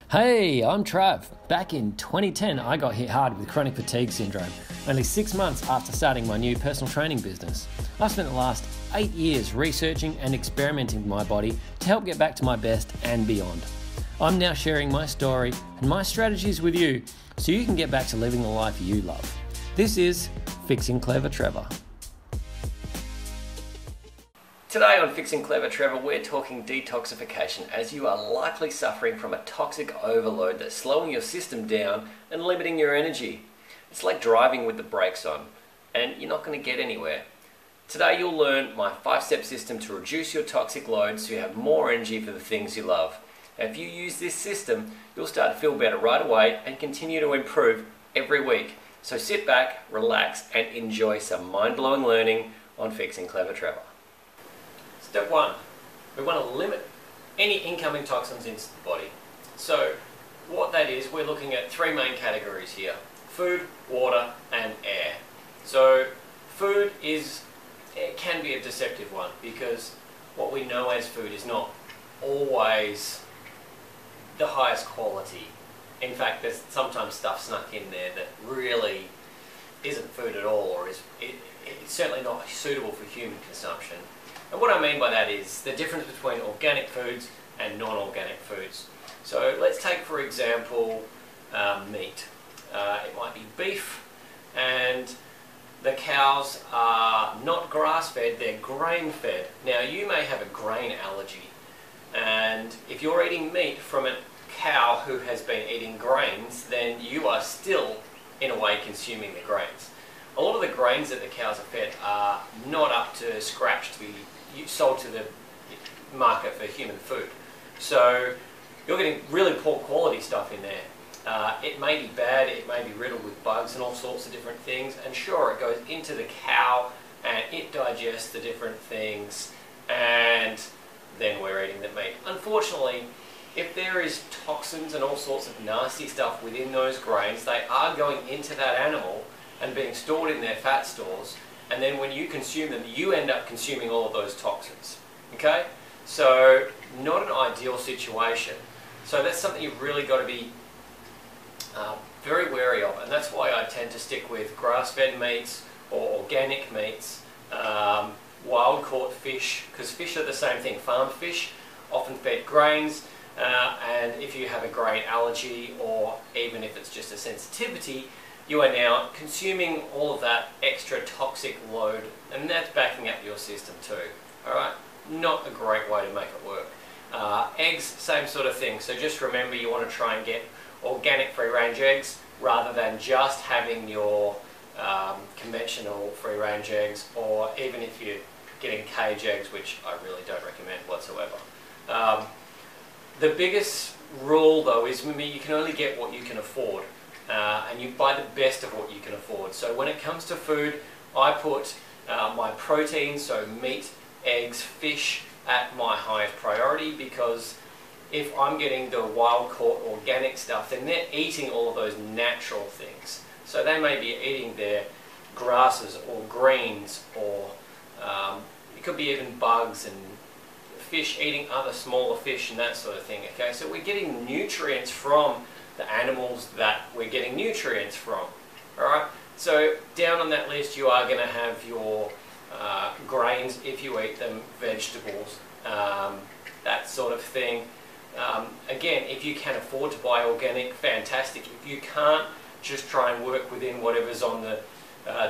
Hey, I'm Trav. Back in 2010, I got hit hard with chronic fatigue syndrome, only 6 months after starting my new personal training business. I've spent the last 8 years researching and experimenting with my body to help get back to my best and beyond. I'm now sharing my story and my strategies with you so you can get back to living the life you love. This is Fixing Clever Trevor. Today on Fixing Clever Trevor, we're talking detoxification, as you are likely suffering from a toxic overload that's slowing your system down and limiting your energy. It's like driving with the brakes on, and you're not going to get anywhere. Today you'll learn my 5-step system to reduce your toxic load so you have more energy for the things you love. And if you use this system, you'll start to feel better right away and continue to improve every week. So sit back, relax, and enjoy some mind-blowing learning on Fixing Clever Trevor. Step 1, we want to limit any incoming toxins into the body. So what that is, we're looking at 3 main categories here: food, water, and air. So food can be a deceptive one, because what we know as food is not always the highest quality. In fact, there's sometimes stuff snuck in there that really isn't food at all, or it's certainly not suitable for human consumption. And what I mean by that is the difference between organic foods and non-organic foods. So let's take, for example, meat. It might be beef, and the cows are not grass-fed, they're grain-fed. Now, you may have a grain allergy, and if you're eating meat from a cow who has been eating grains, then you are still, in a way, consuming the grains. A lot of the grains that the cows are fed are not up to scratch to be sold to the market for human food. So you're getting really poor quality stuff in there. It may be bad, it may be riddled with bugs and all sorts of different things, and sure, it goes into the cow and it digests the different things, and then we're eating the meat. Unfortunately, if there is toxins and all sorts of nasty stuff within those grains, they are going into that animal and being stored in their fat stores, and then when you consume them, you end up consuming all of those toxins. Okay? So, not an ideal situation. So that's something you've really got to be very wary of, and that's why I tend to stick with grass-fed meats or organic meats, wild-caught fish, because fish are the same thing. Farmed fish, often fed grains, and if you have a grain allergy, or even if it's just a sensitivity, you are now consuming all of that extra toxic load, and that's backing up your system too. Alright? Not a great way to make it work. Eggs, same sort of thing. So just remember, you want to try and get organic free-range eggs rather than just having your conventional free-range eggs, or even if you're getting cage eggs, which I really don't recommend whatsoever. The biggest rule though is, remember, you can only get what you can afford. And you buy the best of what you can afford. So when it comes to food, I put my protein, so meat, eggs, fish, at my highest priority, because if I'm getting the wild-caught organic stuff, then they're eating all of those natural things. So they may be eating their grasses or greens, or it could be even bugs, and fish eating other smaller fish and that sort of thing. Okay, so we're getting nutrients from the animals that we're getting nutrients from. Alright, so down on that list you are going to have your grains, if you eat them, vegetables, that sort of thing. Again, if you can afford to buy organic, fantastic. If you can't, just try and work within whatever's on the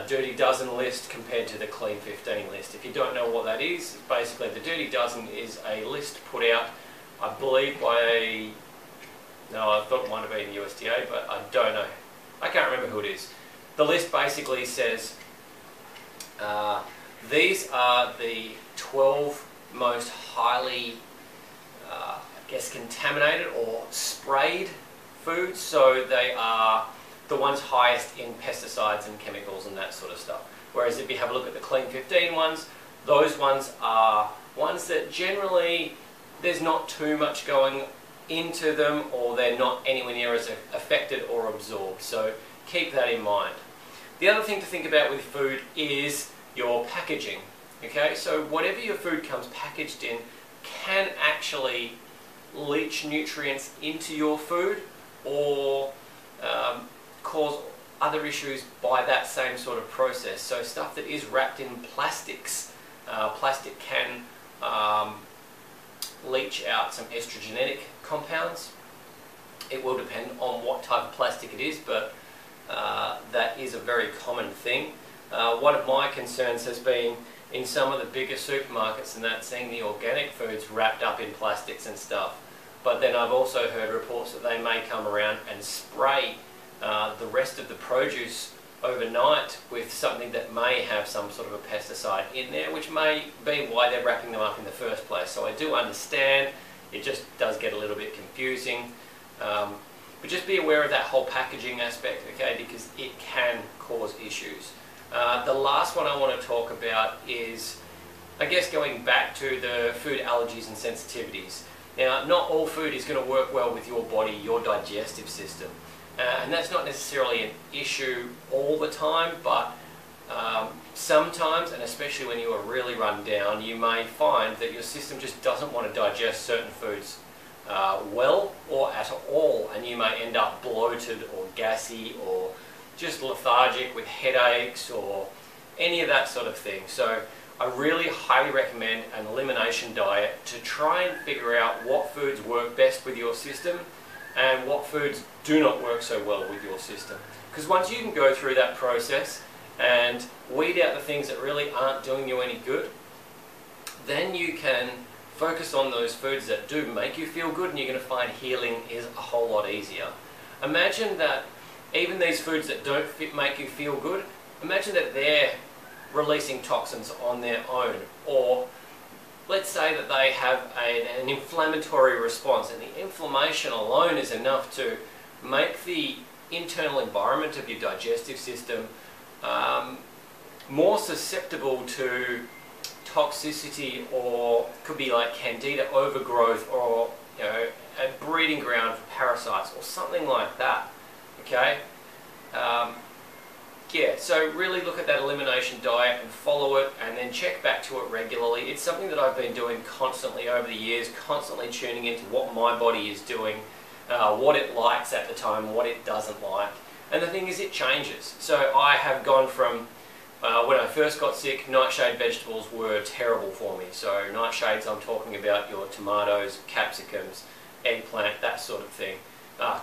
Dirty Dozen list compared to the Clean 15 list. If you don't know what that is, basically the Dirty Dozen is a list put out, I believe, by no, I thought it might have been USDA, but I don't know. I can't remember who it is. The list basically says these are the 12 most highly, I guess, contaminated or sprayed foods. So they are the ones highest in pesticides and chemicals and that sort of stuff. Whereas if you have a look at the Clean 15 ones, those ones are ones that generally there's not too much going into them, or they're not anywhere near as affected or absorbed. So keep that in mind. The other thing to think about with food is your packaging. Okay, so whatever your food comes packaged in can actually leach nutrients into your food or cause other issues by that same sort of process. So stuff that is wrapped in plastics, plastic can leach out some estrogenic compounds. It will depend on what type of plastic it is, but that is a very common thing. One of my concerns has been in some of the bigger supermarkets and that, seeing the organic foods wrapped up in plastics and stuff. But then I've also heard reports that they may come around and spray the rest of the produce overnight with something that may have some sort of a pesticide in there, which may be why they're wrapping them up in the first place. So I do understand, it just does get a little bit confusing. But just be aware of that whole packaging aspect, okay, because it can cause issues. The last one I want to talk about is, I guess, going back to the food allergies and sensitivities. Now, not all food is going to work well with your body, your digestive system. And that's not necessarily an issue all the time, but sometimes, and especially when you are really run down, you may find that your system just doesn't want to digest certain foods well or at all, and you may end up bloated or gassy or just lethargic with headaches or any of that sort of thing. So I really highly recommend an elimination diet to try and figure out what foods work best with your system and what foods do not work so well with your system. Because once you can go through that process and weed out the things that really aren't doing you any good, then you can focus on those foods that do make you feel good, and you're going to find healing is a whole lot easier. Imagine that even these foods that don't make you feel good, imagine that they're releasing toxins on their own, or let's say that they have an inflammatory response, and the inflammation alone is enough to make the internal environment of your digestive system more susceptible to toxicity, or could be like Candida overgrowth, or a breeding ground for parasites or something like that. Okay, yeah, so really look at that elimination diet and follow it, and then check back to it regularly. It's something that I've been doing constantly over the years, constantly tuning into what my body is doing, what it likes at the time, what it doesn't like. And the thing is, it changes. So I have gone from, when I first got sick, nightshade vegetables were terrible for me. So nightshades, I'm talking about your tomatoes, capsicums, eggplant, that sort of thing.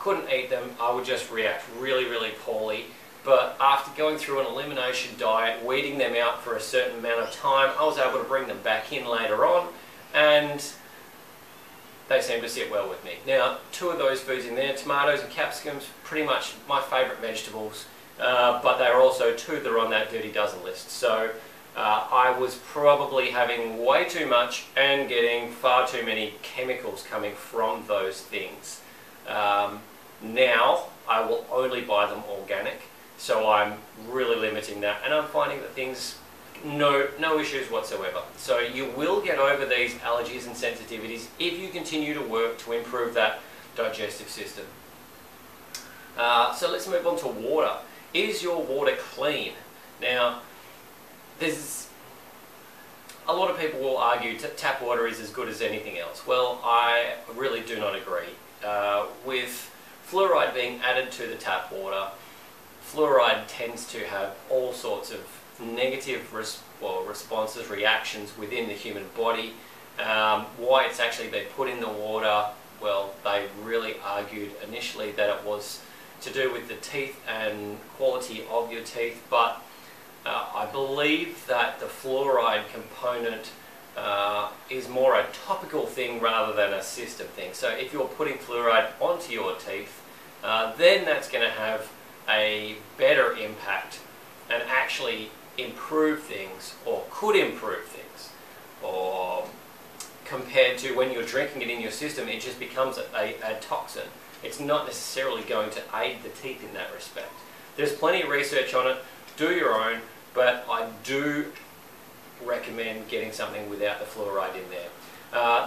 Couldn't eat them. I would just react really, really poorly. But after going through an elimination diet, weeding them out for a certain amount of time, I was able to bring them back in later on, and they seem to sit well with me. Now, two of those foods in there, tomatoes and capsicums, pretty much my favourite vegetables, but they're also two that are on that dirty dozen list. So I was probably having way too much and getting far too many chemicals coming from those things. Now I will only buy them organic, so I'm really limiting that, and I'm finding that things, no issues whatsoever. So you will get over these allergies and sensitivities if you continue to work to improve that digestive system. So let's move on to water. Is your water clean? Now, there's a lot of people will argue tap water is as good as anything else. Well, I really do not agree. With fluoride being added to the tap water, fluoride tends to have all sorts of negative responses, reactions within the human body. Why it's actually been put in the water, well, they really argued initially that it was to do with the teeth and quality of your teeth, but I believe that the fluoride component is more a topical thing rather than a system thing. So if you're putting fluoride onto your teeth, then that's going to have a better impact and actually improve things, or could improve things, or compared to when you're drinking it in your system, it just becomes a toxin. It's not necessarily going to aid the teeth in that respect. There's plenty of research on it, do your own, but I do recommend getting something without the fluoride in there.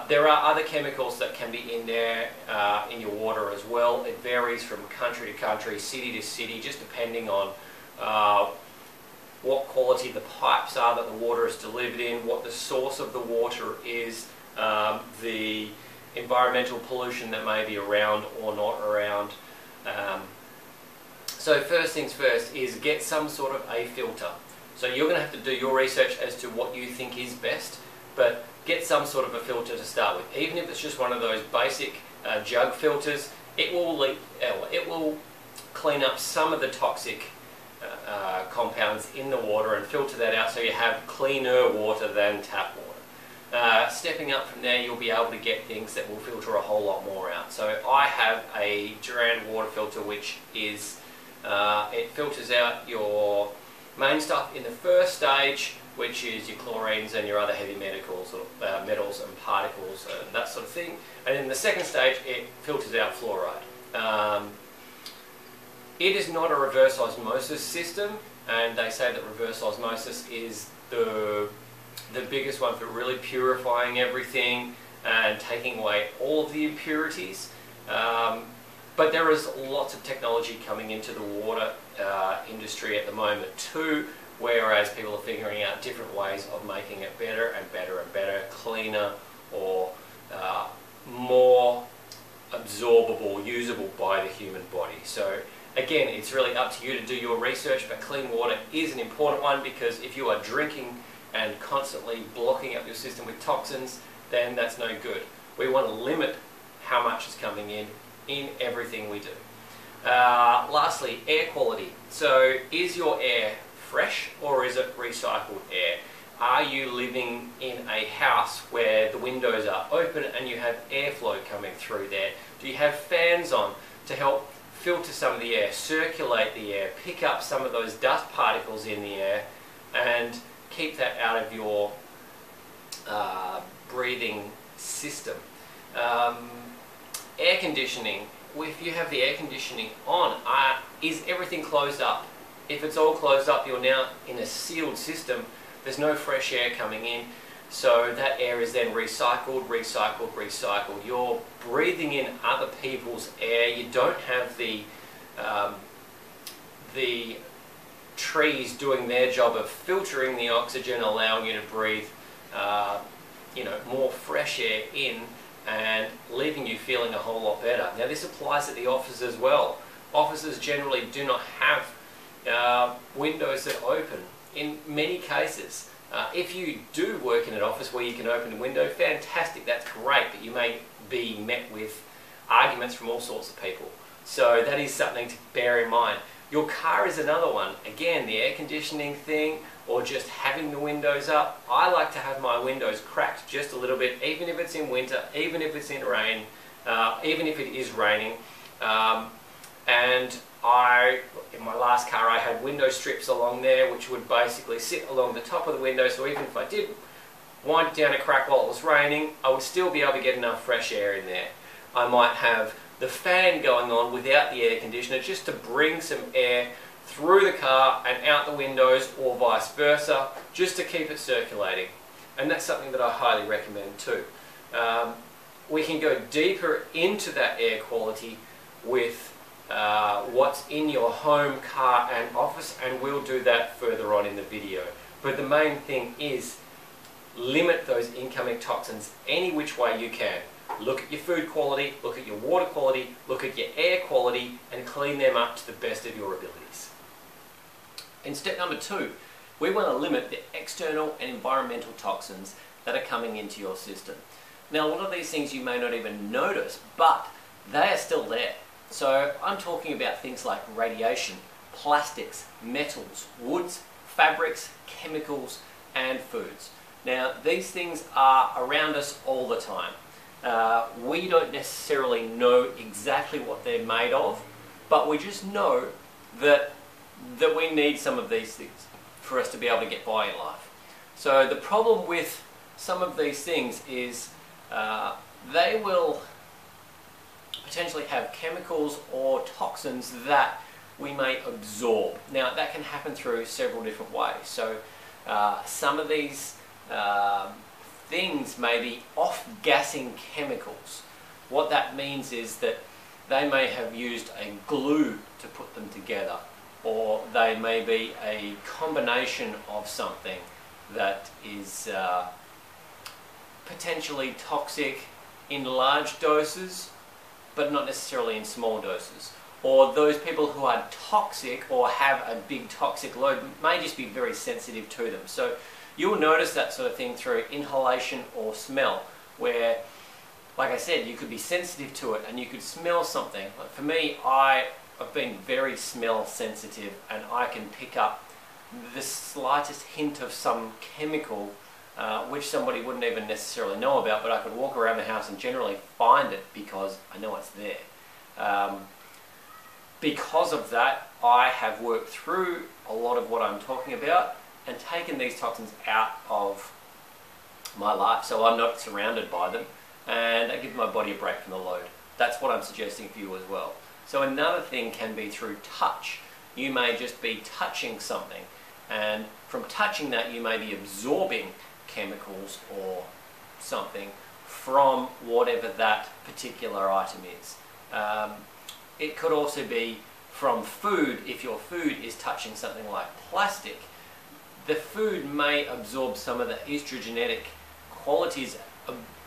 There are other chemicals that can be in there in your water as well. It varies from country to country, city to city, just depending on what quality the pipes are that the water is delivered in, what the source of the water is, the environmental pollution that may be around or not around. So first things first is get some sort of a filter. So you're going to have to do your research as to what you think is best, but get some sort of a filter to start with. Even if it's just one of those basic jug filters, it will clean up some of the toxic compounds in the water and filter that out so you have cleaner water than tap water. Stepping up from there, you'll be able to get things that will filter a whole lot more out. So I have a Durand water filter, which is it filters out your main stuff in the first stage, which is your chlorines and your other heavy metals and particles and that sort of thing. And in the second stage, it filters out fluoride. It is not a reverse osmosis system, and they say that reverse osmosis is the biggest one for really purifying everything and taking away all of the impurities. But there is lots of technology coming into the water industry at the moment too, whereas people are figuring out different ways of making it better and better and better, cleaner or more absorbable, usable by the human body. So again, it's really up to you to do your research, but clean water is an important one, because if you are drinking and constantly blocking up your system with toxins, then that's no good. We want to limit how much is coming in everything we do. Lastly, air quality. So is your air fresh or is it recycled air? Are you living in a house where the windows are open and you have airflow coming through there? Do you have fans on to help filter some of the air, circulate the air, pick up some of those dust particles in the air and keep that out of your breathing system? Air conditioning. If you have the air conditioning on, is everything closed up? If it's all closed up, you're now in a sealed system. There's no fresh air coming in, so that air is then recycled, recycled, recycled. You're breathing in other people's air. You don't have the trees doing their job of filtering the oxygen, allowing you to breathe more fresh air in and leaving you feeling a whole lot better. Now this applies at the office as well. Offices generally do not have windows that open in many cases. If you do work in an office where you can open a window, fantastic, that's great, but you may be met with arguments from all sorts of people. So that is something to bear in mind. Your car is another one. Again, the air conditioning thing, or just having the windows up. I like to have my windows cracked just a little bit, even if it's in winter, even if it's in rain, even if it is raining. And in my last car, I had window strips along there, which would basically sit along the top of the window, so even if I did wind down a crack while it was raining, I would still be able to get enough fresh air in there. I might have the fan going on without the air conditioner, just to bring some air through the car and out the windows, or vice versa, just to keep it circulating. And that's something that I highly recommend too. We can go deeper into that air quality with what's in your home, car and office, and we'll do that further on in the video. But the main thing is limit those incoming toxins any which way you can. Look at your food quality, look at your water quality, look at your air quality, and clean them up to the best of your abilities. In step number 2, we want to limit the external and environmental toxins that are coming into your system. Now, a lot of these things you may not even notice, but they are still there. So I'm talking about things like radiation, plastics, metals, woods, fabrics, chemicals, and foods. Now, these things are around us all the time. We don't necessarily know exactly what they're made of, but we just know that we need some of these things for us to be able to get by in life. So the problem with some of these things is they will potentially have chemicals or toxins that we may absorb. Now that can happen through several different ways. So some of these things may be off-gassing chemicals. What that means is that they may have used a glue to put them together, or they may be a combination of something that is potentially toxic in large doses, but not necessarily in small doses. Or those people who are toxic or have a big toxic load may just be very sensitive to them. So you'll notice that sort of thing through inhalation or smell, where, like I said, you could be sensitive to it and you could smell something. Like for me, I've been very smell sensitive, and I can pick up the slightest hint of some chemical which somebody wouldn't even necessarily know about, but I could walk around the house and generally find it because I know it's there. Because of that, I have worked through a lot of what I'm talking about and taken these toxins out of my life, so I'm not surrounded by them, and I give my body a break from the load. That's what I'm suggesting for you as well. So another thing can be through touch. You may just be touching something, and from touching that you may be absorbing chemicals or something from whatever that particular item is. It could also be from food. If your food is touching something like plastic, the food may absorb some of the estrogenetic qualities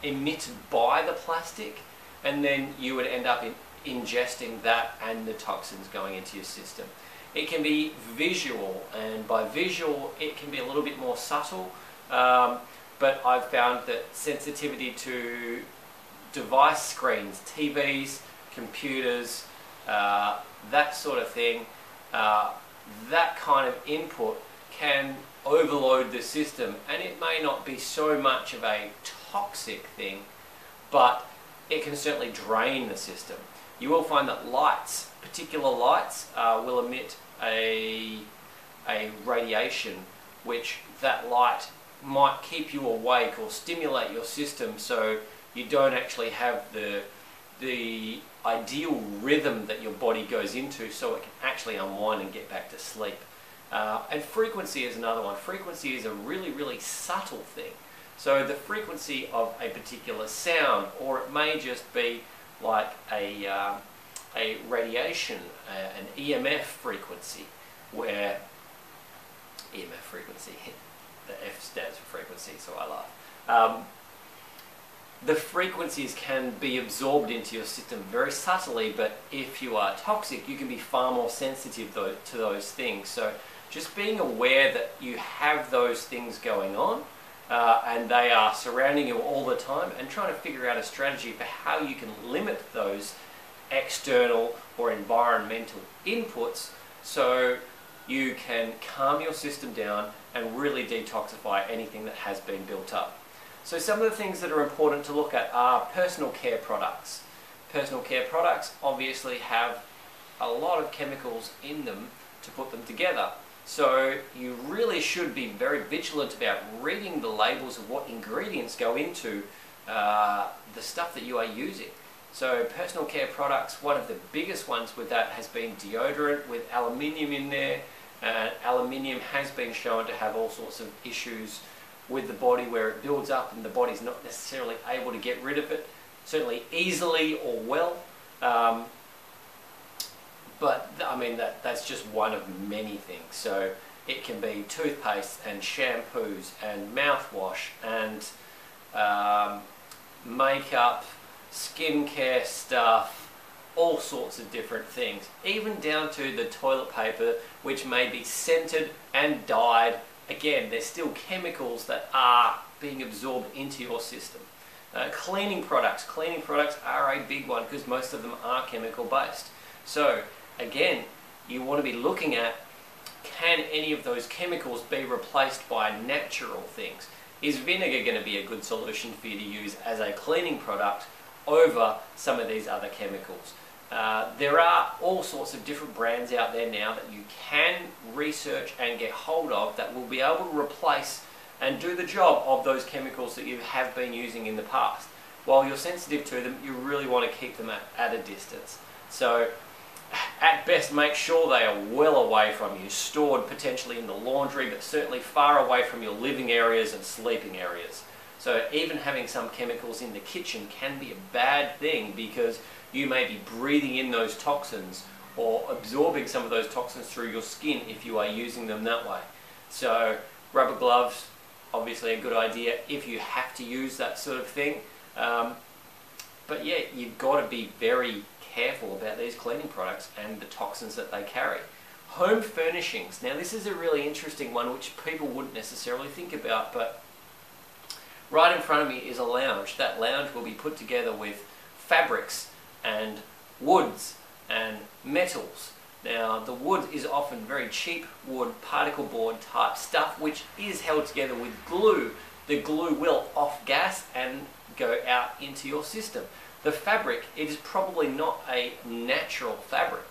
emitted by the plastic, and then you would end up ingesting that and the toxins going into your system. It can be visual, and by visual it can be a little bit more subtle, but I've found that sensitivity to device screens, TVs, computers, that sort of thing, that kind of input can overload the system, and it may not be so much of a toxic thing, but it can certainly drain the system. You will find that lights, particular lights, will emit a radiation, which that light might keep you awake or stimulate your system, so you don't actually have the ideal rhythm that your body goes into, so it can actually unwind and get back to sleep. And frequency is another one. Frequency is a really, really subtle thing. So the frequency of a particular sound, or it may just be like a radiation, an EMF frequency, where EMF frequency, the F stands for frequency, so I laugh. The frequencies can be absorbed into your system very subtly, but if you are toxic, you can be far more sensitive to those things. So just being aware that you have those things going on, and they are surrounding you all the time, and trying to figure out a strategy for how you can limit those external or environmental inputs so you can calm your system down and really detoxify anything that has been built up. So some of the things that are important to look at are personal care products. Personal care products obviously have a lot of chemicals in them to put them together. So you really should be very vigilant about reading the labels of what ingredients go into the stuff that you are using. So personal care products, one of the biggest ones with that has been deodorant with aluminium in there. Aluminium has been shown to have all sorts of issues with the body, where it builds up and the body's not necessarily able to get rid of it, certainly easily or well. But I mean, that's just one of many things. So it can be toothpaste and shampoos and mouthwash and makeup, skincare stuff, all sorts of different things, even down to the toilet paper, which may be scented and dyed. Again, there's still chemicals that are being absorbed into your system. Cleaning products are a big one because most of them are chemical based. So again, you want to be looking at, can any of those chemicals be replaced by natural things? Is vinegar going to be a good solution for you to use as a cleaning product over some of these other chemicals? There are all sorts of different brands out there now that you can research and get hold of that will be able to replace and do the job of those chemicals that you have been using in the past. While you're sensitive to them, you really want to keep them at a distance. So at best, make sure they are well away from you, stored potentially in the laundry, but certainly far away from your living areas and sleeping areas. So even having some chemicals in the kitchen can be a bad thing, because you may be breathing in those toxins or absorbing some of those toxins through your skin if you are using them that way. So rubber gloves, obviously a good idea if you have to use that sort of thing. But yeah, you've got to be very careful about these cleaning products and the toxins that they carry. Home furnishings. Now this is a really interesting one which people wouldn't necessarily think about, but right in front of me is a lounge. That lounge will be put together with fabrics and woods and metals. Now the wood is often very cheap wood, particle board type stuff, which is held together with glue. The glue will off gas and go out into your system. The fabric, it is probably not a natural fabric.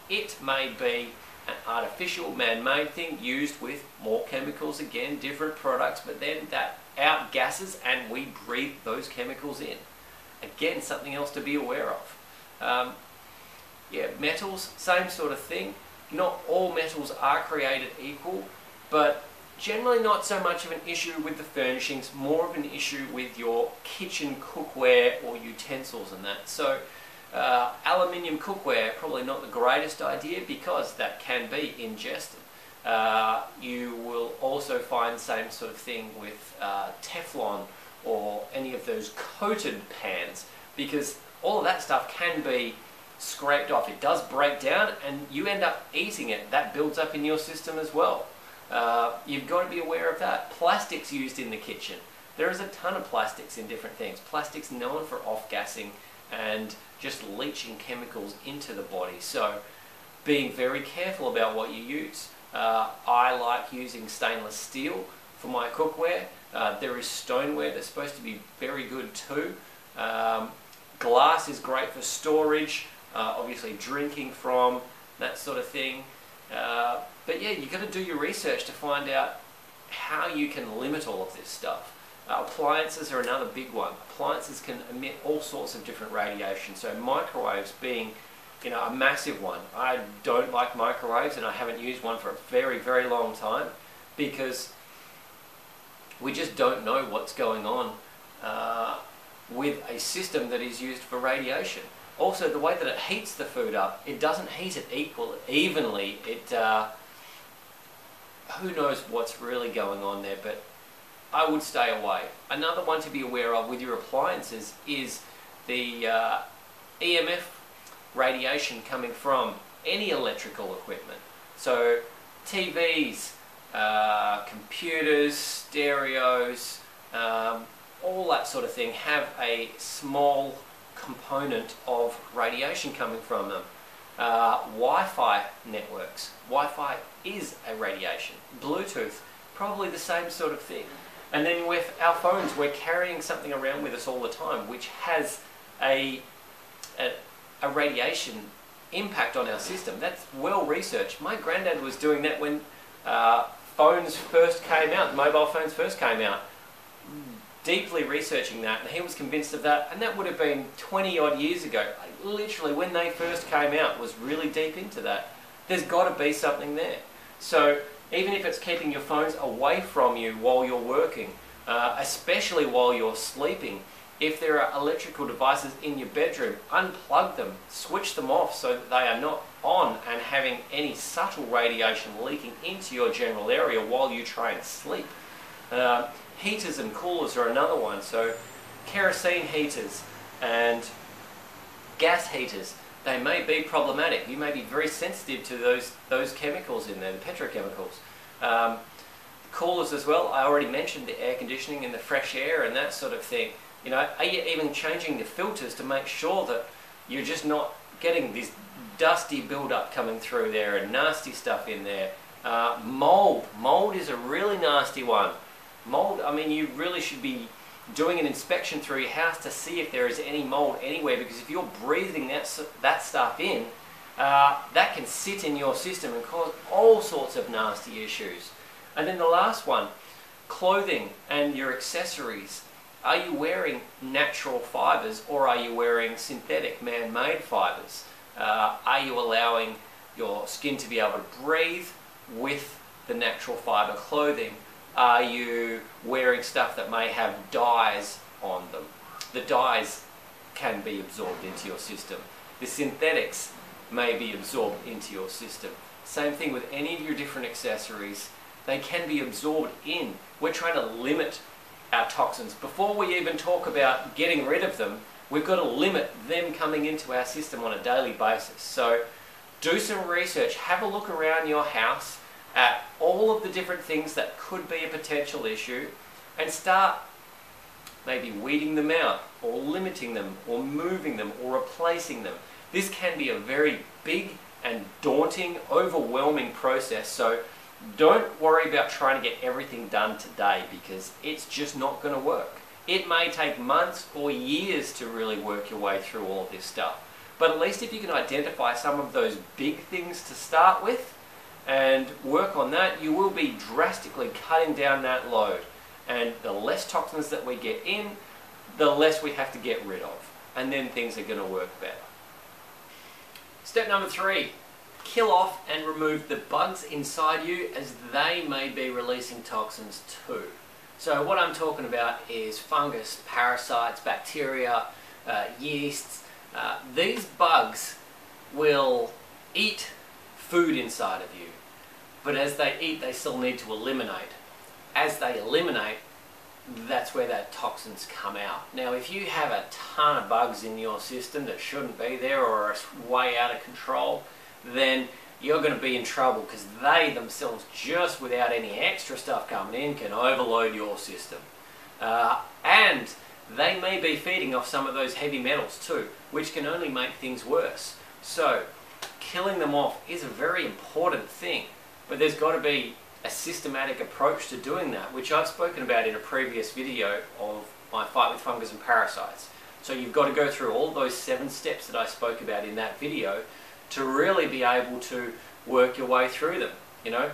It may be an artificial, man-made thing used with more chemicals, again, different products, but then that outgasses and we breathe those chemicals in. Again, something else to be aware of. Yeah, metals, same sort of thing. Not all metals are created equal, but generally not so much of an issue with the furnishings, more of an issue with your kitchen cookware or utensils and that. So aluminium cookware, probably not the greatest idea because that can be ingested. You will also find the same sort of thing with Teflon or any of those coated pans, because all of that stuff can be scraped off. It does break down and you end up eating it. That builds up in your system as well. You've got to be aware of that. Plastics used in the kitchen. There is a ton of plastics in different things. Plastics known for off-gassing and just leaching chemicals into the body. So being very careful about what you use. I like using stainless steel for my cookware. There is stoneware that's supposed to be very good too. Glass is great for storage, obviously drinking from, that sort of thing. But yeah, you've got to do your research to find out how you can limit all of this stuff. Appliances are another big one. Appliances can emit all sorts of different radiation. So microwaves being, a massive one. I don't like microwaves and I haven't used one for a very, very long time because we just don't know what's going on with a system that is used for radiation. Also, the way that it heats the food up, it doesn't heat it evenly. Who knows what's really going on there, but I would stay away. Another one to be aware of with your appliances is the EMF radiation coming from any electrical equipment. So TVs, computers, stereos, all that sort of thing have a small component of radiation coming from them. Wi-Fi networks. Wi-Fi is a radiation. Bluetooth, probably the same sort of thing. And then with our phones, we're carrying something around with us all the time which has a radiation impact on our system. That's well researched. My granddad was doing that when phones first came out, mobile phones first came out, deeply researching that, and he was convinced of that, and that would have been 20 odd years ago. Literally when they first came out, was really deep into that. There's got to be something there. So even if it's keeping your phones away from you while you're working, especially while you're sleeping, if there are electrical devices in your bedroom, unplug them, switch them off so that they are not on and having any subtle radiation leaking into your general area while you try and sleep. Heaters and coolers are another one. So kerosene heaters and gas heaters, they may be problematic. You may be very sensitive to those chemicals in there, the petrochemicals. Coolers as well, I already mentioned the air conditioning and the fresh air and that sort of thing. Are you even changing the filters to make sure that you're just not getting this dusty build-up coming through there and nasty stuff in there? Mold. Mold is a really nasty one. Mold, I mean, you really should be doing an inspection through your house to see if there is any mold anywhere, because if you're breathing that stuff in, that can sit in your system and cause all sorts of nasty issues. And then the last one, clothing and your accessories. Are you wearing natural fibers or are you wearing synthetic man-made fibers? Are you allowing your skin to be able to breathe with the natural fiber clothing? Are you wearing stuff that may have dyes on them? The dyes can be absorbed into your system. The synthetics may be absorbed into your system. Same thing with any of your different accessories. They can be absorbed in. We're trying to limit our toxins. Before we even talk about getting rid of them, we've got to limit them coming into our system on a daily basis. So do some research, have a look around your house at all of the different things that could be a potential issue, and start maybe weeding them out, or limiting them, or moving them, or replacing them. This can be a very big and daunting, overwhelming process, so don't worry about trying to get everything done today, because it's just not going to work. It may take months or years to really work your way through all of this stuff, but at least if you can identify some of those big things to start with and work on that, you will be drastically cutting down that load. And the less toxins that we get in, the less we have to get rid of. And then things are going to work better. Step number 3, kill off and remove the bugs inside you, as they may be releasing toxins too. So what I'm talking about is fungus, parasites, bacteria, yeasts. These bugs will eat food inside of you, but as they eat, they still need to eliminate. As they eliminate, that's where that toxins come out. Now, if you have a ton of bugs in your system that shouldn't be there, or are way out of control, then you're going to be in trouble, because they themselves, just without any extra stuff coming in, can overload your system. And they may be feeding off some of those heavy metals too, which can only make things worse. So killing them off is a very important thing, but there's got to be a systematic approach to doing that, which I've spoken about in a previous video of my fight with fungus and parasites. So you've got to go through all those 7 steps that I spoke about in that video to really be able to work your way through them. You know,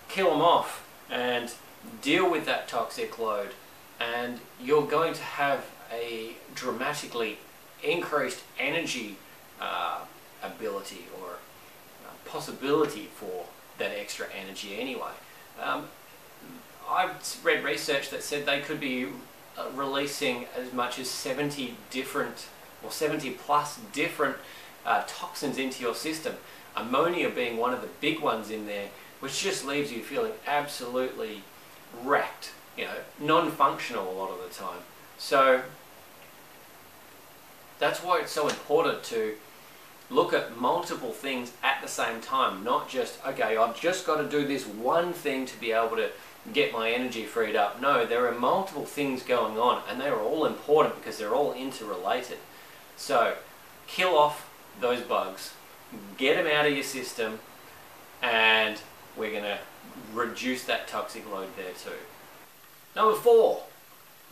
kill them off and deal with that toxic load, and you're going to have a dramatically increased energy ability, or possibility for that extra energy anyway. I've read research that said they could be releasing as much as 70 plus different toxins into your system. Ammonia being one of the big ones in there, which just leaves you feeling absolutely wrecked, you know, non-functional a lot of the time. So that's why it's so important to look at multiple things at the same time, not just, okay, I've just got to do this one thing to be able to get my energy freed up. No, there are multiple things going on, and they are all important because they're all interrelated. So kill off those bugs, get them out of your system, and we're going to reduce that toxic load there too. Number 4,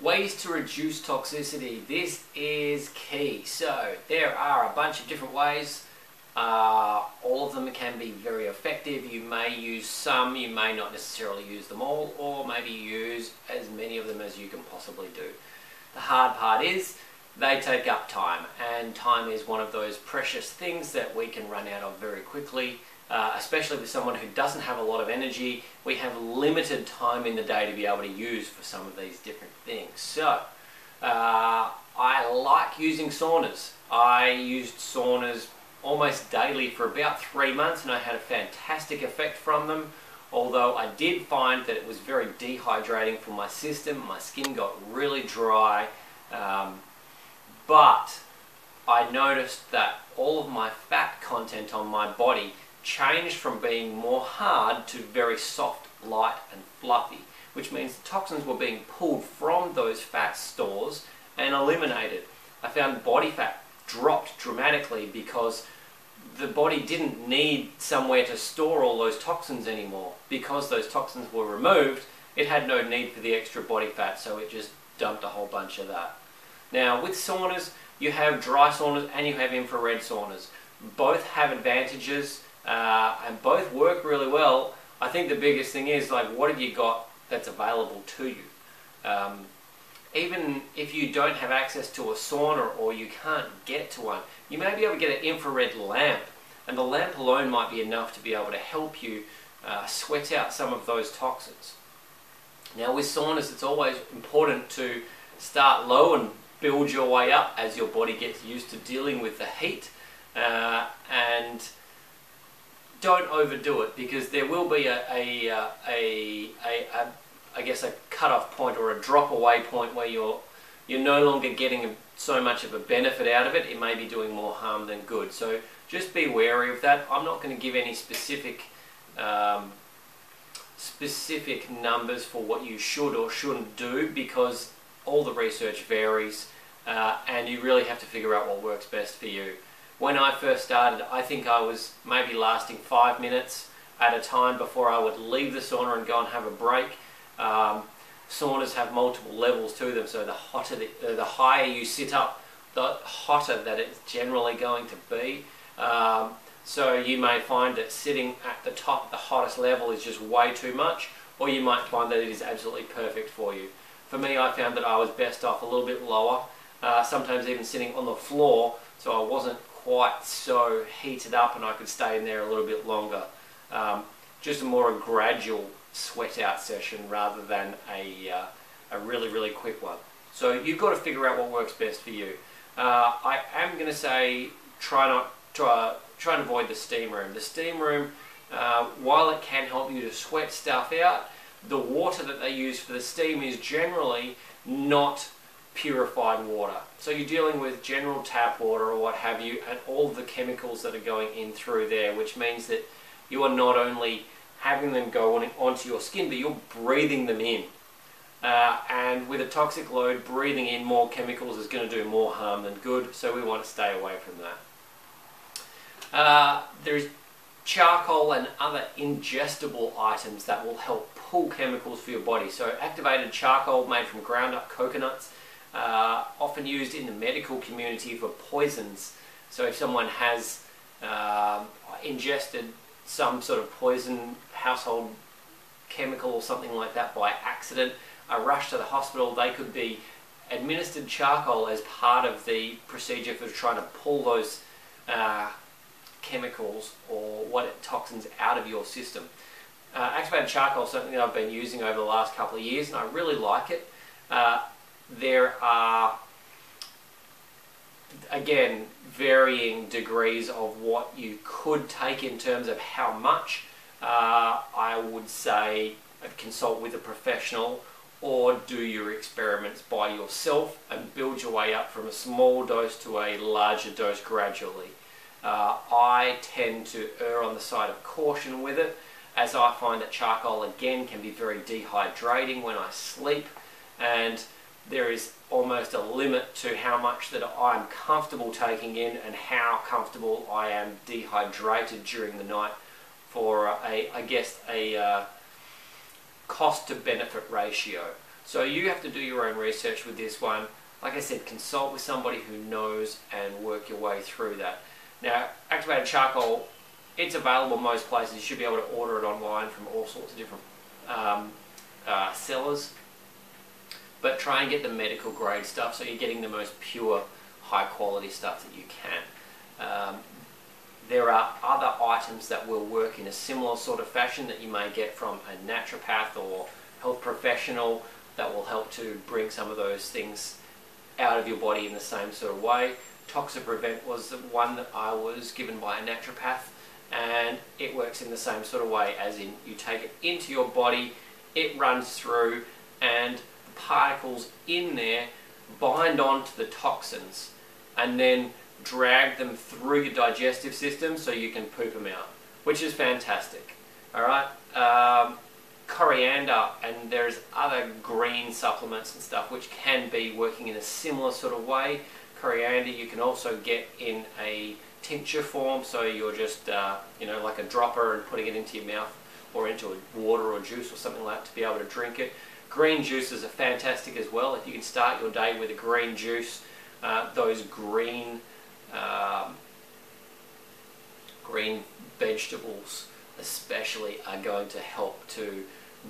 ways to reduce toxicity. This is key. So there are a bunch of different ways. All of them can be very effective. You may use some, you may not necessarily use them all, or maybe use as many of them as you can possibly do. The hard part is they take up time, and time is one of those precious things that we can run out of very quickly. Especially with someone who doesn't have a lot of energy, we have limited time in the day to be able to use for some of these different things. So, I like using saunas. I used saunas almost daily for about 3 months, and I had a fantastic effect from them. Although I did find that it was very dehydrating for my system. My skin got really dry, but I noticed that all of my fat content on my body changed from being more hard to very soft, light and fluffy, which means the toxins were being pulled from those fat stores and eliminated. I found body fat dropped dramatically because the body didn't need somewhere to store all those toxins anymore. Because those toxins were removed, it had no need for the extra body fat, so it just dumped a whole bunch of that. Now with saunas, you have dry saunas and you have infrared saunas. Both have advantages. And both work really well. I think the biggest thing is, like, what have you got that's available to you? Even if you don't have access to a sauna or you can't get to one, you may be able to get an infrared lamp, and the lamp alone might be enough to be able to help you sweat out some of those toxins. Now with saunas, it's always important to start low and build your way up as your body gets used to dealing with the heat, and don't overdo it, because there will be I guess a cut-off point or a drop-away point where your you're no longer getting so much of a benefit out of it. It may be doing more harm than good. So just be wary of that. I'm not going to give any specific numbers for what you should or shouldn't do, because all the research varies, and you really have to figure out what works best for you. When I first started, I think I was maybe lasting 5 minutes at a time before I would leave the sauna and go and have a break. Saunas have multiple levels to them, so the higher you sit up, the hotter that it's generally going to be. So you may find that sitting at the top, the hottest level, is just way too much, or you might find that it is absolutely perfect for you. For me, I found that I was best off a little bit lower, sometimes even sitting on the floor, so I wasn't quite so heated up and I could stay in there a little bit longer. Just a more gradual sweat out session rather than a really quick one. So you've got to figure out what works best for you. I am going to say try and avoid the steam room. The steam room, while it can help you to sweat stuff out, the water that they use for the steam is generally not purified water. So you're dealing with general tap water or what have you, and all the chemicals that are going in through there, which means that you are not only having them go onto your skin, but you're breathing them in. And with a toxic load, breathing in more chemicals is going to do more harm than good, so we want to stay away from that. There's charcoal and other ingestible items that will help pull chemicals for your body. So activated charcoal made from ground up coconuts, often used in the medical community for poisons. So if someone has ingested some sort of poison, household chemical or something like that by accident, a rush to the hospital, they could be administered charcoal as part of the procedure for trying to pull those chemicals or toxins out of your system. Activated charcoal is something that I've been using over the last couple of years, and I really like it. There are, again, varying degrees of what you could take in terms of how much. I would say consult with a professional, or do your experiments by yourself and build your way up from a small dose to a larger dose gradually. I tend to err on the side of caution with it, as I find that charcoal again can be very dehydrating when I sleep, and there is almost a limit to how much that I'm comfortable taking in and how comfortable I am dehydrated during the night for I guess a cost to benefit ratio. So you have to do your own research with this one. Like I said, consult with somebody who knows and work your way through that. Now, activated charcoal, it's available most places. You should be able to order it online from all sorts of different sellers. But try and get the medical grade stuff, so you're getting the most pure, high quality stuff that you can. There are other items that will work in a similar sort of fashion that you may get from a naturopath or health professional that will help to bring some of those things out of your body in the same sort of way. Toxiprevent was the one that I was given by a naturopath, and it works in the same sort of way, as in you take it into your body, it runs through, and the particles in there bind onto the toxins and then drag them through your digestive system so you can poop them out, which is fantastic. Alright, coriander, and there's other green supplements and stuff which can be working in a similar sort of way. Coriander you can also get in a tincture form, so you're just like a dropper and putting it into your mouth or into a water or juice or something like that to be able to drink it. Green juices are fantastic as well. If you can start your day with a green juice, those green vegetables especially are going to help to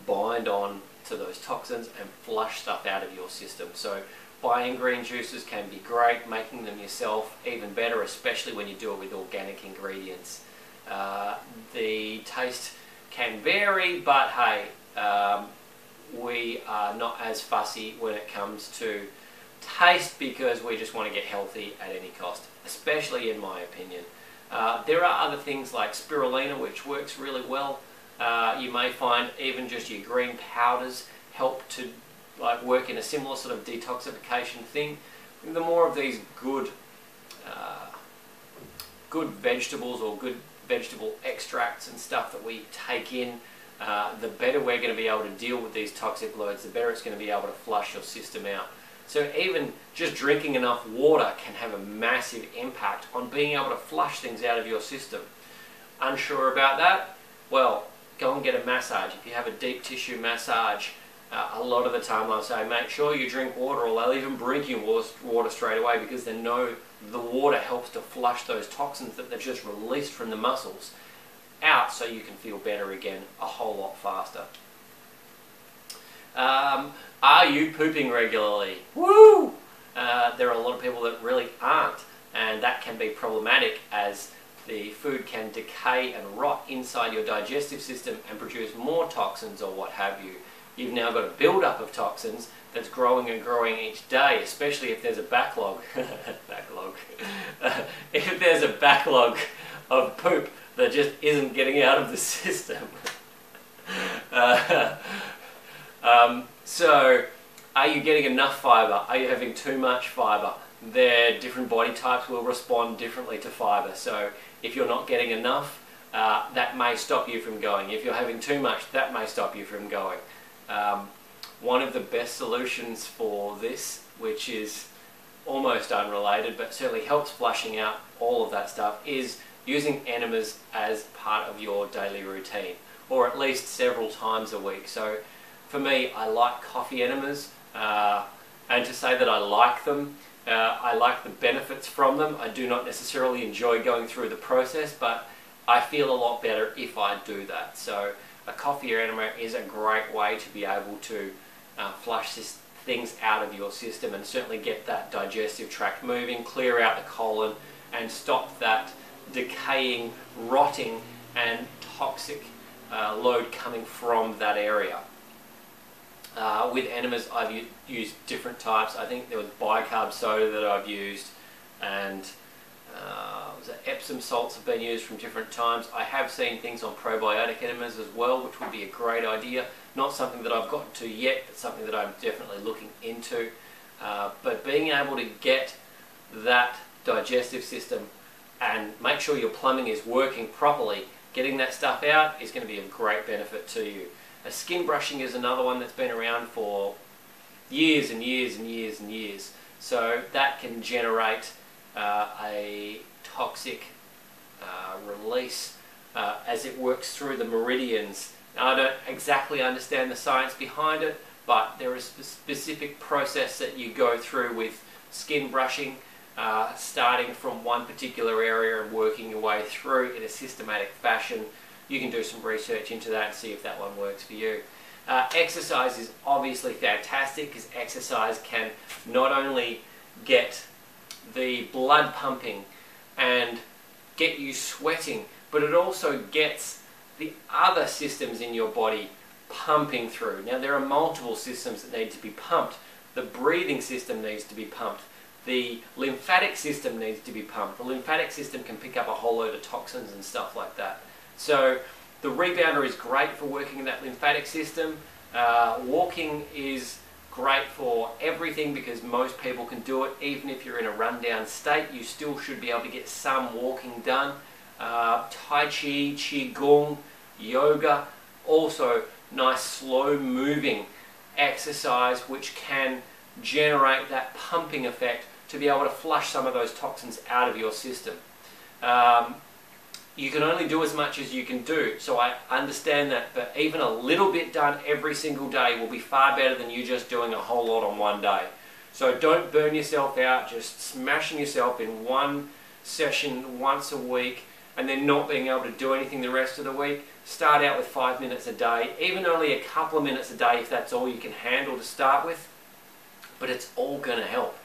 bind on to those toxins and flush stuff out of your system. So buying green juices can be great, making them yourself even better, especially when you do it with organic ingredients. The taste can vary, but hey, we are not as fussy when it comes to taste, because we just want to get healthy at any cost, especially in my opinion. There are other things like spirulina, which works really well. You may find even just your green powders help to like work in a similar sort of detoxification thing, the more of these good vegetables or good vegetable extracts and stuff that we take in, the better we're going to be able to deal with these toxic loads, the better it's going to be able to flush your system out. So even just drinking enough water can have a massive impact on being able to flush things out of your system. Unsure about that? Well, go and get a massage. If you have a deep tissue massage, a lot of the time I'll say make sure you drink water, or they'll even bring you water straight away, because they know the water helps to flush those toxins that they've just released from the muscles out, so you can feel better again a whole lot faster. Are you pooping regularly? Woo! There are a lot of people that really aren't, and that can be problematic, as the food can decay and rot inside your digestive system and produce more toxins or what have you. You've now got a build-up of toxins that's growing and growing each day, especially if there's a backlog. If there's a backlog of poop that just isn't getting out of the system. So, are you getting enough fibre? Are you having too much fibre? Different body types will respond differently to fibre. So, if you're not getting enough, that may stop you from going. If you're having too much, that may stop you from going. One of the best solutions for this, which is almost unrelated but certainly helps flushing out all of that stuff, is using enemas as part of your daily routine, or at least several times a week. So for me, I like coffee enemas, and to say that I like them, I like the benefits from them. I do not necessarily enjoy going through the process, but I feel a lot better if I do that. So a coffee enema is a great way to be able to flush things out of your system and certainly get that digestive tract moving, clear out the colon, and stop that decaying, rotting and toxic load coming from that area. With enemas, I've used different types. I think there was bicarb soda that I've used, and Epsom salts have been used from different times. I have seen things on probiotic enemas as well, which would be a great idea. Not something that I've gotten to yet, but something that I'm definitely looking into. But being able to get that digestive system and make sure your plumbing is working properly, getting that stuff out is going to be of great benefit to you. Skin brushing is another one that's been around for years and years and years and years. So that can generate a toxic release as it works through the meridians. Now, I don't exactly understand the science behind it, but there is a specific process that you go through with skin brushing, starting from one particular area and working your way through in a systematic fashion. You can do some research into that and see if that one works for you. Exercise is obviously fantastic, because exercise can not only get the blood pumping and get you sweating, but it also gets the other systems in your body pumping through. Now, there are multiple systems that need to be pumped. The breathing system needs to be pumped. The lymphatic system needs to be pumped. The lymphatic system can pick up a whole load of toxins and stuff like that. So the rebounder is great for working in that lymphatic system. Walking is great for everything, because most people can do it. Even if you're in a rundown state, you still should be able to get some walking done. Tai Chi, Qigong, yoga, also nice slow moving exercise which can generate that pumping effect to be able to flush some of those toxins out of your system. You can only do as much as you can do, so I understand that, but even a little bit done every single day will be far better than you just doing a whole lot on one day. So don't burn yourself out just smashing yourself in one session once a week and then not being able to do anything the rest of the week. Start out with 5 minutes a day, even only a couple of minutes a day if that's all you can handle to start with, but it's all going to help.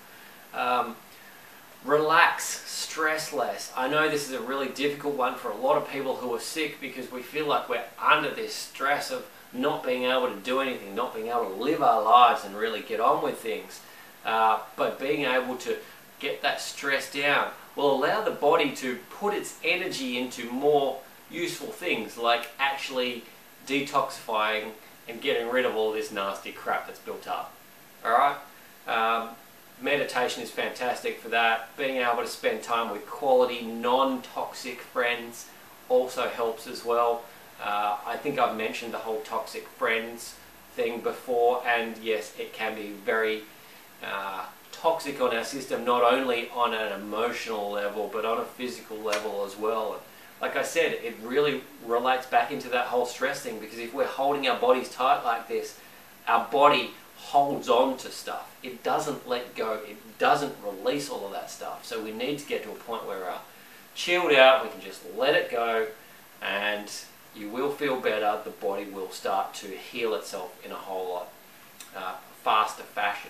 Relax, stress less. I know this is a really difficult one for a lot of people who are sick, because we feel like we're under this stress of not being able to do anything, not being able to live our lives and really get on with things. But being able to get that stress down will allow the body to put its energy into more useful things, like actually detoxifying and getting rid of all this nasty crap that's built up. Alright? Meditation is fantastic for that. Being able to spend time with quality, non-toxic friends also helps as well. I think I've mentioned the whole toxic friends thing before, and yes, it can be very toxic on our system, not only on an emotional level but on a physical level as well. And like I said, it really relates back into that whole stress thing, because if we're holding our bodies tight like this, our body holds on to stuff. It doesn't let go. It doesn't release all of that stuff. So we need to get to a point where we're chilled out, we can just let it go, and you will feel better. The body will start to heal itself in a whole lot faster fashion.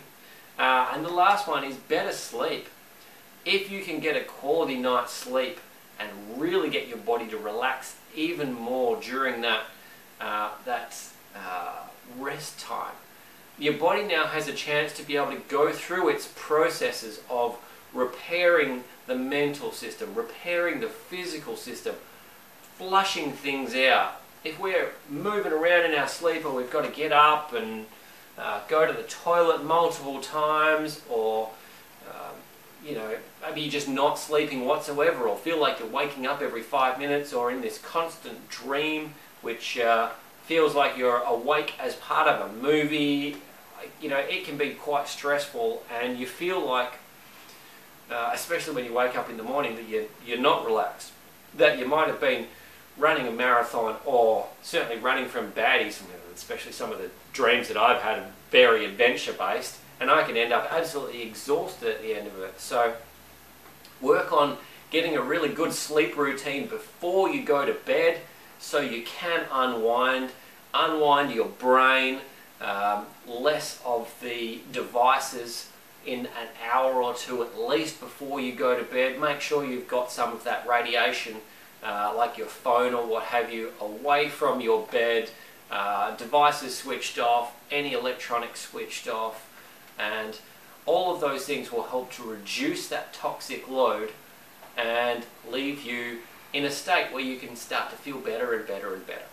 And the last one is better sleep. If you can get a quality night's sleep and really get your body to relax even more during that rest time, your body now has a chance to be able to go through its processes of repairing the mental system, repairing the physical system, flushing things out. If we're moving around in our sleep, or we've got to get up and go to the toilet multiple times, or you know, maybe you're just not sleeping whatsoever, or feel like you're waking up every 5 minutes, or in this constant dream which feels like you're awake as part of a movie, you know, it can be quite stressful, and you feel like, especially when you wake up in the morning, that you're not relaxed, that you might have been running a marathon, or certainly running from baddies, especially some of the dreams that I've had are very adventure based, and I can end up absolutely exhausted at the end of it. So work on getting a really good sleep routine before you go to bed, so you can unwind your brain, less of the devices in an hour or two at least before you go to bed. Make sure you've got some of that radiation, like your phone or what have you, away from your bed, devices switched off, any electronics switched off, and all of those things will help to reduce that toxic load and leave you in a state where you can start to feel better and better and better.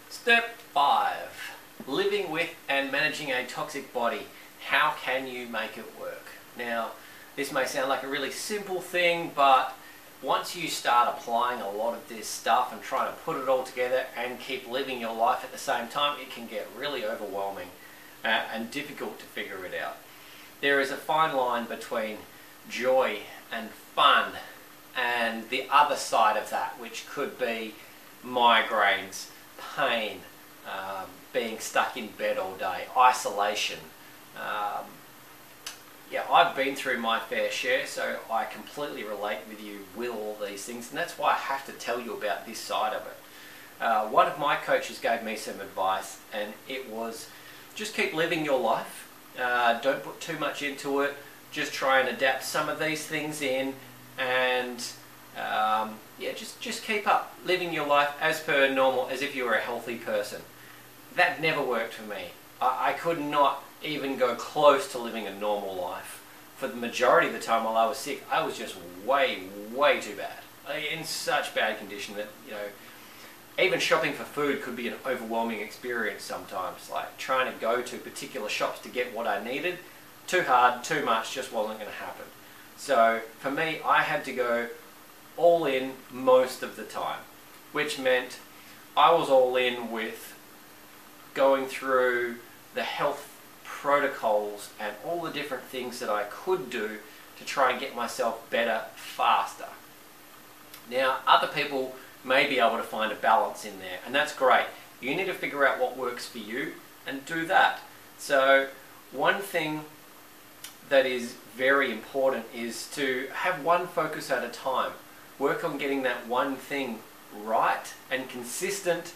Step 5. Living with and managing a toxic body. How can you make it work? Now, this may sound like a really simple thing, but once you start applying a lot of this stuff and trying to put it all together and keep living your life at the same time, it can get really overwhelming and difficult to figure it out. There is a fine line between joy and fun and the other side of that, which could be migraines, pain, being stuck in bed all day, isolation. Yeah, I've been through my fair share, so I completely relate with you with all these things, and that's why I have to tell you about this side of it. One of my coaches gave me some advice, and it was just keep living your life. Don't put too much into it. Just try and adapt some of these things in, and yeah, just keep up living your life as per normal, as if you were a healthy person. That never worked for me. I could not even go close to living a normal life. For the majority of the time while I was sick, I was just way too bad. In such bad condition that, you know, even shopping for food could be an overwhelming experience sometimes. Like trying to go to particular shops to get what I needed, too hard, too much, just wasn't going to happen. So for me, I had to go all in most of the time, which meant I was all in with going through the health protocols and all the different things that I could do to try and get myself better faster. Now, other people may be able to find a balance in there, and that's great. You need to figure out what works for you and do that. So one thing that is very important is to have one focus at a time. Work on getting that one thing right and consistent,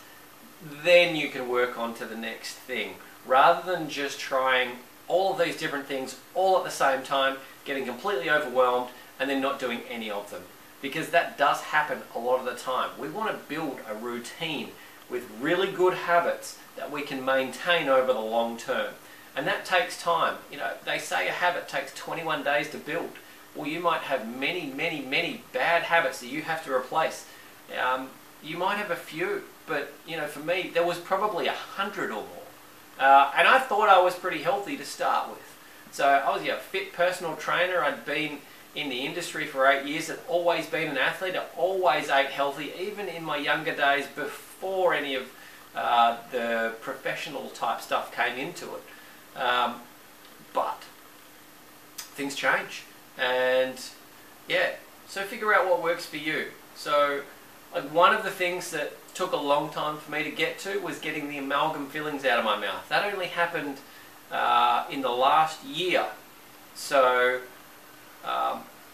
then you can work on to the next thing, rather than just trying all of these different things all at the same time, getting completely overwhelmed and then not doing any of them. Because that does happen a lot of the time. We want to build a routine with really good habits that we can maintain over the long term. And that takes time. You know, they say a habit takes 21 days to build. Well, you might have many bad habits that you have to replace. You might have a few, but you know, for me, there was probably 100 or more. And I thought I was pretty healthy to start with. So I was a fit personal trainer. I'd been in the industry for 8 years. I'd always been an athlete. I always ate healthy, even in my younger days before any of the professional type stuff came into it. But things change. And yeah, so figure out what works for you. So one of the things that took a long time for me to get to was getting the amalgam fillings out of my mouth. That only happened in the last year. So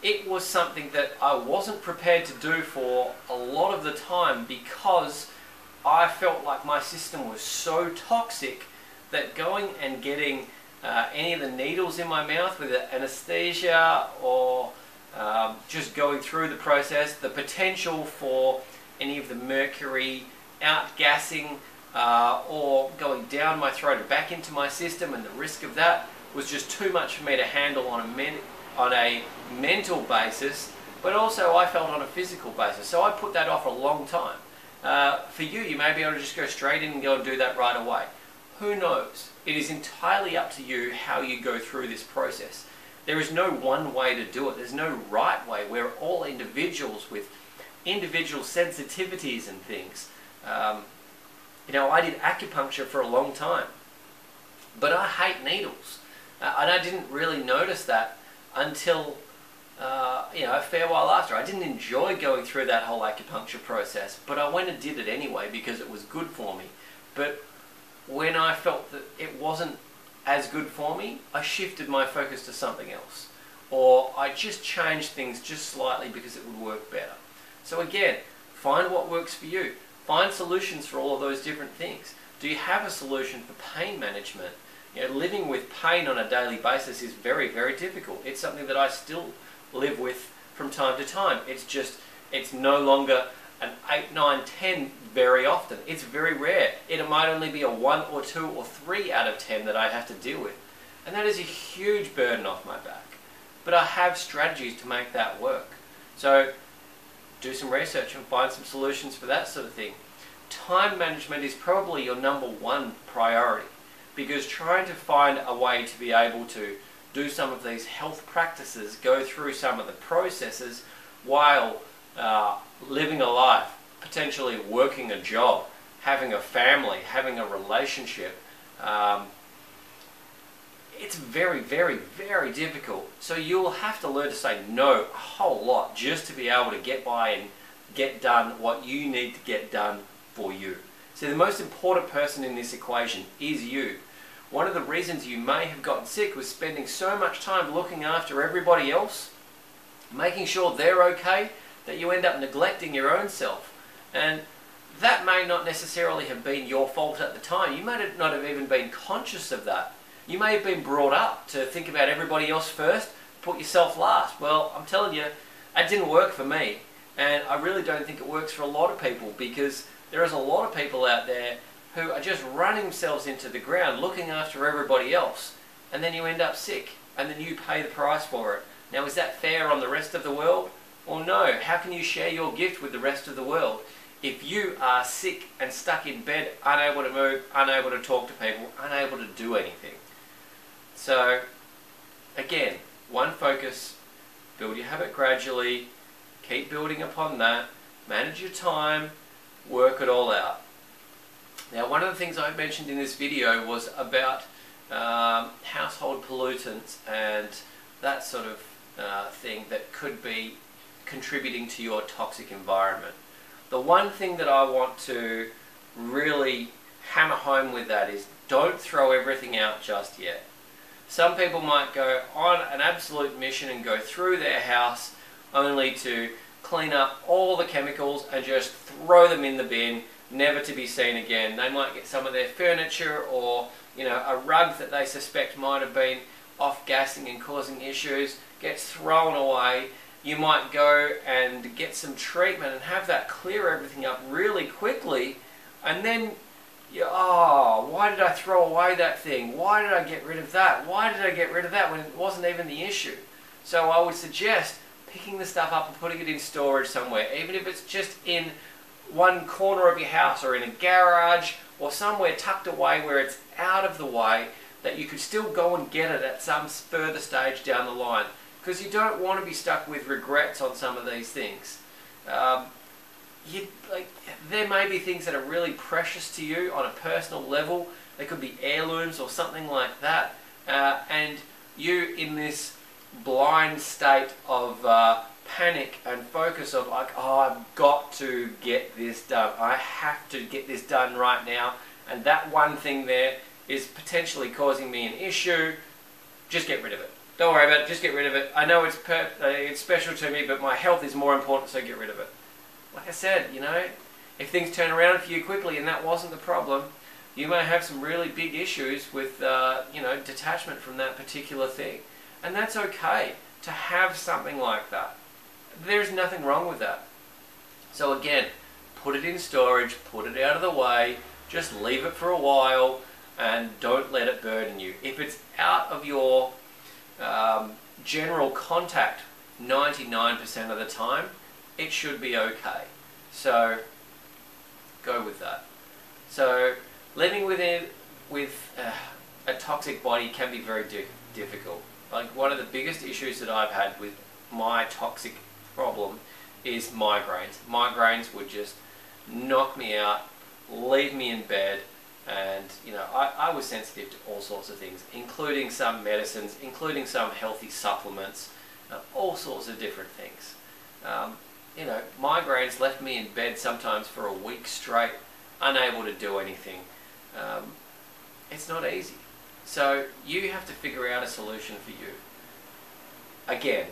it was something that I wasn't prepared to do for a lot of the time, because I felt like my system was so toxic that going and getting any of the needles in my mouth with anesthesia, or just going through the process, the potential for any of the mercury outgassing or going down my throat and back into my system, and the risk of that was just too much for me to handle on a mental basis, but also I felt on a physical basis. So I put that off a long time. For you, you may be able to just go straight in and go and do that right away. Who knows? It is entirely up to you how you go through this process. There is no one way to do it. There's no right way. We're all individuals with individual sensitivities and things. You know, I did acupuncture for a long time, but I hate needles. And I didn't really notice that until you know, a fair while after. I didn't enjoy going through that whole acupuncture process, but I went and did it anyway because it was good for me. But when I felt that it wasn't as good for me, I shifted my focus to something else, or I just changed things just slightly because it would work better. So again, find what works for you. Find solutions for all of those different things. Do you have a solution for pain management? You know, living with pain on a daily basis is very, very difficult. It's something that I still live with from time to time. It's just, it's no longer an 8, 9, 10 very often. It's very rare. It might only be a 1 or 2 or 3 out of 10 that I have to deal with. And that is a huge burden off my back. But I have strategies to make that work. So do some research and find some solutions for that sort of thing. Time management is probably your #1 priority, because trying to find a way to be able to do some of these health practices, go through some of the processes while living a life, potentially working a job, having a family, having a relationship, it's very, very, very difficult. So you'll have to learn to say no a whole lot just to be able to get by and get done what you need to get done for you. So the most important person in this equation is you. One of the reasons you may have gotten sick was spending so much time looking after everybody else, making sure they're okay, that you end up neglecting your own self. And that may not necessarily have been your fault at the time. You may not have even been conscious of that. You may have been brought up to think about everybody else first, put yourself last. Well, I'm telling you, that didn't work for me. And I really don't think it works for a lot of people, because there is a lot of people out there who are just running themselves into the ground looking after everybody else, and then you end up sick, and then you pay the price for it. Now, is that fair on the rest of the world? Well, no. How can you share your gift with the rest of the world if you are sick and stuck in bed, unable to move, unable to talk to people, unable to do anything? So, again, one focus, build your habit gradually, keep building upon that, manage your time, work it all out. Now, one of the things I mentioned in this video was about household pollutants and that sort of thing that could be contributing to your toxic environment. The one thing that I want to really hammer home with that is, don't throw everything out just yet. Some people might go on an absolute mission and go through their house only to clean up all the chemicals and just throw them in the bin, never to be seen again. They might get some of their furniture, or a rug that they suspect might have been off-gassing and causing issues, gets thrown away. You might go and get some treatment and have that clear everything up really quickly, and then why did I throw away that thing? Why did I get rid of that? Why did I get rid of that when it wasn't even the issue? So I would suggest picking the stuff up and putting it in storage somewhere, even if it's just in one corner of your house or in a garage or somewhere tucked away where it's out of the way, that you could still go and get it at some further stage down the line, because you don't want to be stuck with regrets on some of these things. There may be things that are really precious to you on a personal level. They could be heirlooms or something like that, and you, in this blind state of panic and focus of like, oh, I've got to get this done, I have to get this done right now, and that one thing there is potentially causing me an issue. Just get rid of it. Don't worry about it, just get rid of it. I know it's special to me, but my health is more important, so get rid of it. Like I said, you know, if things turn around for you quickly and that wasn't the problem, you may have some really big issues with, you know, detachment from that particular thing. And that's okay to have something like that. There's nothing wrong with that. So again, put it in storage, put it out of the way, just leave it for a while, and don't let it burden you. If it's out of your general contact 99% of the time, it should be okay. So go with that. So living with a toxic body can be very difficult. Like, one of the biggest issues that I've had with my toxic problem is migraines. Migraines would just knock me out, leave me in bed, and you know, I was sensitive to all sorts of things, including some medicines, including some healthy supplements, all sorts of different things. You know, migraines left me in bed sometimes for a week straight, unable to do anything. It's not easy. So you have to figure out a solution for you. Again,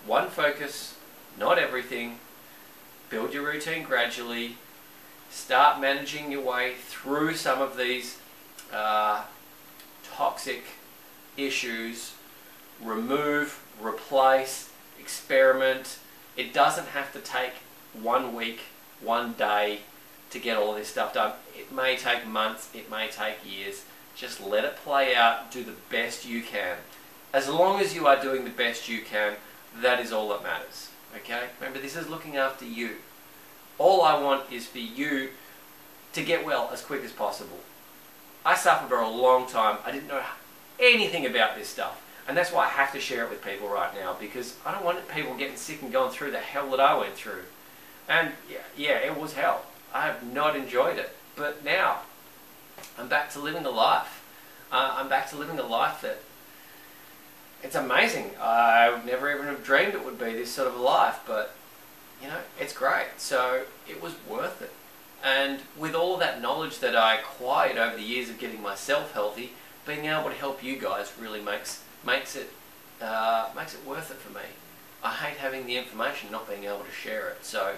one focus, not everything. Build your routine gradually. Start managing your way through some of these toxic issues. Remove, replace, experiment. It doesn't have to take 1 week, 1 day to get all of this stuff done. It may take months, it may take years. Just let it play out, do the best you can. As long as you are doing the best you can, that is all that matters. Okay? Remember, this is looking after you. All I want is for you to get well as quick as possible. I suffered for a long time. I didn't know anything about this stuff. And that's why I have to share it with people right now, because I don't want people getting sick and going through the hell that I went through. And yeah, it was hell. I have not enjoyed it. But now, I'm back to living a life. I'm back to living a life that, it's amazing. I would never even have dreamed it would be this sort of a life, but you know, it's great. So it was worth it. And with all of that knowledge that I acquired over the years of getting myself healthy, being able to help you guys really makes it worth it for me. I hate having the information, not being able to share it. So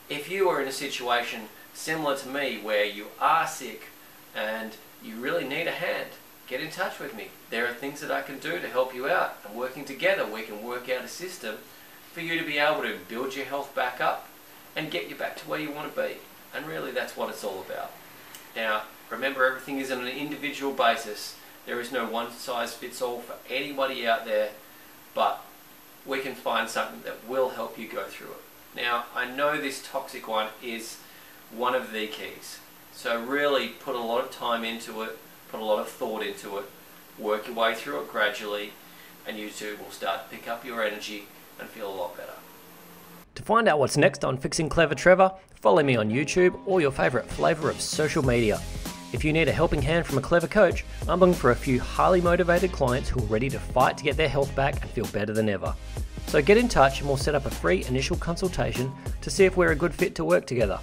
if you are in a situation similar to me where you are sick and you really need a hand, get in touch with me. There are things that I can do to help you out, and working together we can work out a system for you to be able to build your health back up and get you back to where you want to be. And really, that's what it's all about. Now, remember, everything is on an individual basis. There is no one size fits all for anybody out there, but we can find something that will help you go through it. Now, I know this toxic one is one of the keys. So really put a lot of time into it, put a lot of thought into it, work your way through it gradually, and you too will start to pick up your energy and feel a lot better. To find out what's next on Fixing Clever Trevor, follow me on YouTube or your favourite flavour of social media. If you need a helping hand from a clever coach, I'm looking for a few highly motivated clients who are ready to fight to get their health back and feel better than ever. So get in touch and we'll set up a free initial consultation to see if we're a good fit to work together.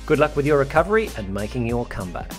Good luck with your recovery and making your comeback.